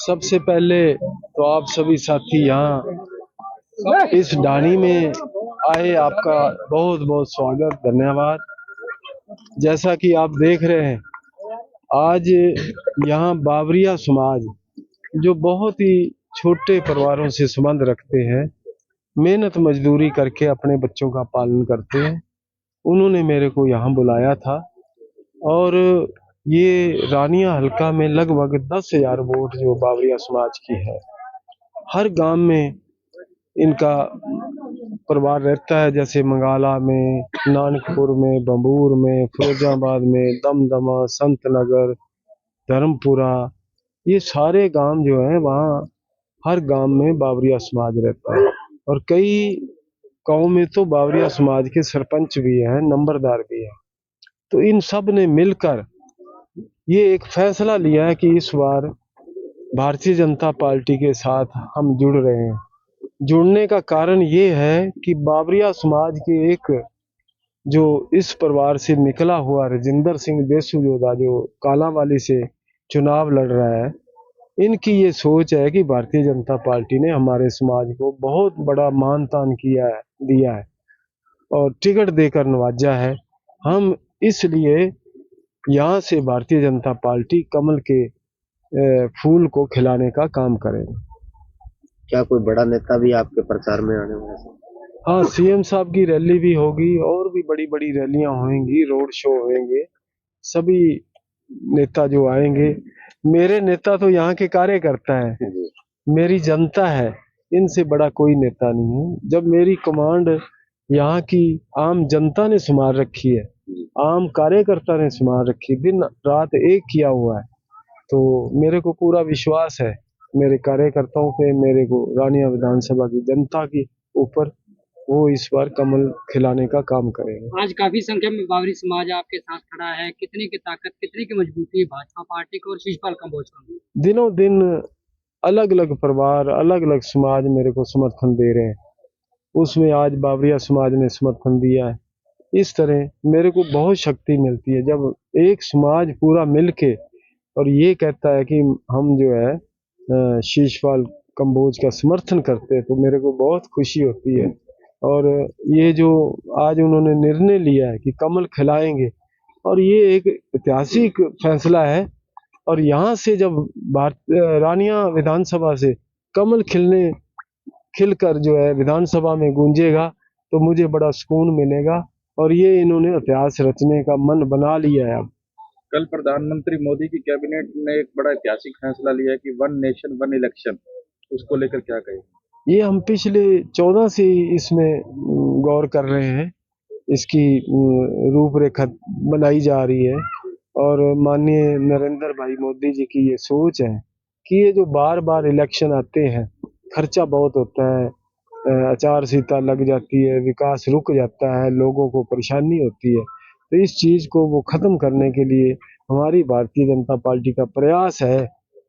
सबसे पहले तो आप सभी साथी यहाँ इस ढाणी में आए, आपका बहुत बहुत स्वागत, धन्यवाद। जैसा कि आप देख रहे हैं, आज यहाँ बावरिया समाज जो बहुत ही छोटे परिवारों से संबंध रखते हैं, मेहनत मजदूरी करके अपने बच्चों का पालन करते हैं, उन्होंने मेरे को यहाँ बुलाया था। और ये रानिया हल्का में लगभग 10,000 वोट जो बावरिया समाज की है, हर गांव में इनका परिवार रहता है, जैसे मंगाला में, नानकपुर में, बंबूर में, फिरोजाबाद में, दमदमा, संतनगर, धर्मपुरा, ये सारे गांव जो हैं वहाँ हर गांव में बावरिया समाज रहता है। और कई गांव में तो बावरिया समाज के सरपंच भी हैं, नंबरदार भी हैं। तो इन सब ने मिलकर ये एक फैसला लिया है कि इस बार भारतीय जनता पार्टी के साथ हम जुड़ रहे हैं। जुड़ने का कारण ये है कि बावरिया समाज के एक जो इस परिवार से निकला हुआ राजेंद्र सिंह देसूजोदा जो कालांवाली से चुनाव लड़ रहा है, इनकी ये सोच है कि भारतीय जनता पार्टी ने हमारे समाज को बहुत बड़ा मान तान दिया है और टिकट देकर नवाजा है। हम इसलिए यहाँ से भारतीय जनता पार्टी कमल के फूल को खिलाने का काम करेंगे। क्या कोई बड़ा नेता भी आपके प्रचार में आने वाला है? हाँ, सीएम साहब की रैली भी होगी और भी बड़ी बड़ी रैलियां होंगी, रोड शो होंगे, सभी नेता जो आएंगे। मेरे नेता तो यहाँ के कार्यकर्ता है, मेरी जनता है, इनसे बड़ा कोई नेता नहीं है। जब मेरी कमांड यहाँ की आम जनता ने संभाल रखी है, आम कार्यकर्ता ने संभाल रखी, दिन रात एक किया हुआ है, तो मेरे को पूरा विश्वास है मेरे कार्यकर्ताओं पे, मेरे को रानिया विधानसभा की जनता के ऊपर, वो इस बार कमल खिलाने का काम करेंगे। आज काफी संख्या में बावरी समाज आपके साथ खड़ा है, कितनी की ताकत, कितनी की मजबूती है भाजपा पार्टी को और शिषपाल कंबोज को? दिनों दिन अलग अलग परिवार, अलग अलग समाज मेरे को समर्थन दे रहे हैं, उसमें आज बावरिया समाज ने समर्थन दिया है। इस तरह मेरे को बहुत शक्ति मिलती है जब एक समाज पूरा मिलके और ये कहता है कि हम जो है शिषपाल कंबोज का समर्थन करते हैं, तो मेरे को बहुत खुशी होती है। और ये जो आज उन्होंने निर्णय लिया है कि कमल खिलाएंगे, और ये एक ऐतिहासिक फैसला है। और यहाँ से जब रानिया विधानसभा से कमल खिलकर जो है विधानसभा में गूंजेगा, तो मुझे बड़ा सुकून मिलेगा। और ये इन्होंने इतिहास रचने का मन बना लिया है। अब कल प्रधानमंत्री मोदी की कैबिनेट ने एक बड़ा ऐतिहासिक फैसला लिया है कि 1 नेशन 1 इलेक्शन, उसको लेकर क्या कहेंगे? ये हम पिछले 14 से इसमें गौर कर रहे हैं, इसकी रूपरेखा बनाई जा रही है। और माननीय नरेंद्र भाई मोदी जी की ये सोच है कि ये जो बार बार इलेक्शन आते हैं, खर्चा बहुत होता है, आचार संहिता लग जाती है, विकास रुक जाता है, लोगों को परेशानी होती है, तो इस चीज को वो खत्म करने के लिए हमारी भारतीय जनता पार्टी का प्रयास है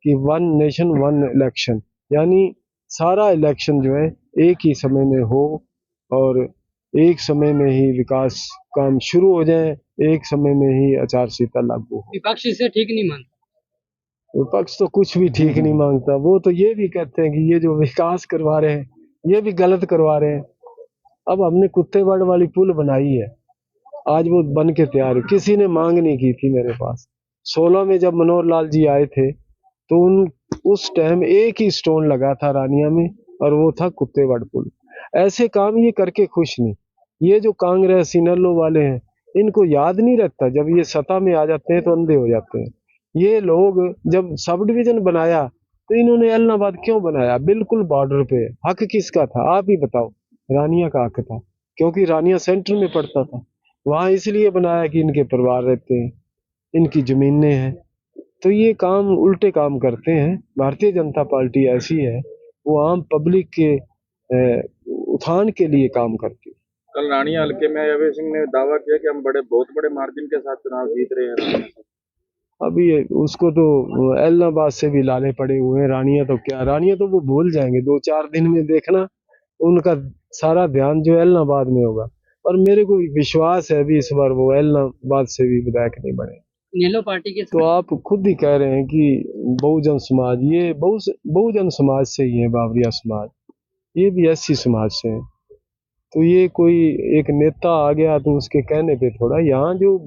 कि 1 नेशन 1 इलेक्शन, यानी सारा इलेक्शन जो है एक ही समय में हो और एक समय में ही विकास काम शुरू हो जाए, एक समय में ही आचार संहिता लागू हो। विपक्ष इसे ठीक नहीं मानता। विपक्ष तो कुछ भी ठीक नहीं मांगता, वो तो ये भी कहते हैं कि ये जो विकास करवा रहे हैं ये भी गलत करवा रहे हैं। अब हमने कुत्तेवाड़ वाली पुल बनाई है, आज वो बन के तैयार है, किसी ने मांग नहीं की थी मेरे पास। 16 में जब मनोहर लाल जी आए थे तो उस टाइम एक ही स्टोन लगा था रानिया में, और वो था कुत्तेवाड़ पुल। ऐसे काम ये करके खुश नहीं। ये जो कांग्रेस इनलो वाले हैं, इनको याद नहीं रहता, जब ये सत्ता में आ जाते हैं तो अंधे हो जाते हैं। ये लोग जब सब डिवीजन बनाया तो इन्होंने एलनाबाद क्यों बनाया? बिल्कुल बॉर्डर पे। हक किसका था आप ही बताओ? रानिया का हक था, क्योंकि रानिया सेंटर में पड़ता था। वहां इसलिए बनाया कि इनके परिवार रहते हैं, इनकी जमीनें हैं। तो ये काम उल्टे काम करते हैं। भारतीय जनता पार्टी ऐसी है, वो आम पब्लिक के उत्थान के लिए काम करती है। कल रानिया हल्के में अभय सिंह ने दावा किया कि हम बहुत बड़े मार्जिन के साथ चुनाव जीत रहे हैं। अभी उसको तो एलनाबाद से भी लाले पड़े हुए हैं। रानिया तो क्या, रानिया तो वो भूल जाएंगे 2-4 दिन में, देखना उनका सारा ध्यान जो एलनाबाद में होगा। और मेरे को विश्वास है अभी इस बार वो एलनाबाद से भी विधायक नहीं बने। इनेलो पार्टी के तो आप खुद ही कह रहे हैं कि बहुजन समाज, ये बहुजन समाज से ही है बावरिया समाज, ये भी एससी समाज से है। तो ये कोई एक नेता आ गया तो उसके कहने पे थोड़ा, यहाँ जो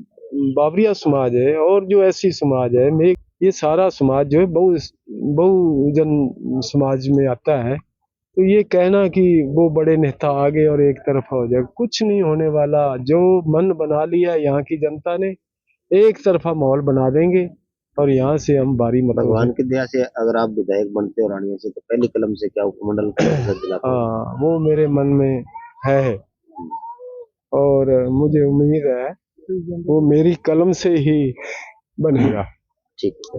बावरिया समाज है और जो एससी समाज है, ये सारा समाज जो है बहुजन समाज में आता है। तो ये कहना कि वो बड़े नेता आ गए और एक तरफा हो जाए, कुछ नहीं होने वाला। जो मन बना लिया यहाँ की जनता ने, एक तरफा माहौल बना देंगे और यहाँ से हम भारी मतों भगवान से। की दया से अगर आप विधायक बनते हो रानिया से तो पहली कलम से क्या उपमंडल का परिषद दिलाते हो? हाँ, वो मेरे मन में है और मुझे उम्मीद है वो मेरी कलम से ही बनेगा। ठीक है।